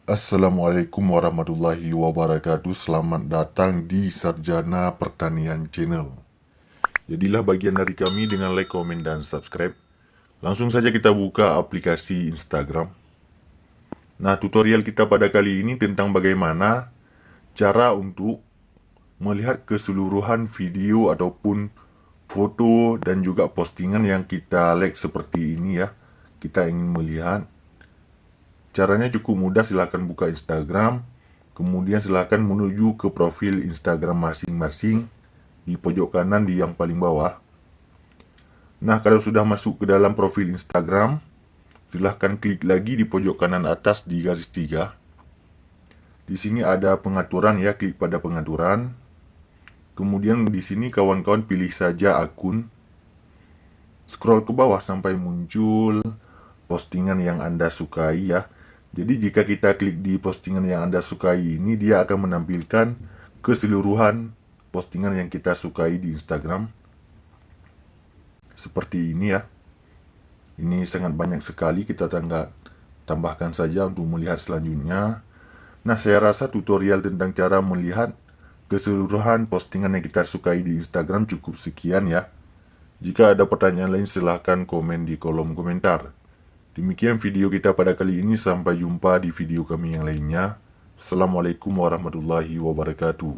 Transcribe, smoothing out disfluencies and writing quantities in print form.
Assalamualaikum warahmatullahi wabarakatuh. Selamat datang di Sarjana Pertanian Channel. Jadilah bagian dari kami dengan like, komen, dan subscribe. Langsung saja kita buka aplikasi Instagram. Nah, tutorial kita pada kali ini tentang bagaimana cara untuk melihat keseluruhan video ataupun foto dan juga postingan yang kita like seperti ini ya. Kita ingin melihat. Caranya cukup mudah, silahkan buka Instagram, kemudian silahkan menuju ke profil Instagram masing-masing di pojok kanan di yang paling bawah. Nah, kalau sudah masuk ke dalam profil Instagram, silahkan klik lagi di pojok kanan atas di garis 3. Di sini ada pengaturan ya, klik pada pengaturan. Kemudian di sini kawan-kawan pilih saja akun. Scroll ke bawah sampai muncul postingan yang Anda sukai ya. Jadi jika kita klik di postingan yang Anda sukai ini, dia akan menampilkan keseluruhan postingan yang kita sukai di Instagram. Seperti ini ya. Ini sangat banyak sekali, kita tambahkan saja untuk melihat selanjutnya. Nah, saya rasa tutorial tentang cara melihat keseluruhan postingan yang kita sukai di Instagram cukup sekian ya. Jika ada pertanyaan lain silahkan komen di kolom komentar. Demikian video kita pada kali ini, sampai jumpa di video kami yang lainnya. Assalamualaikum warahmatullahi wabarakatuh.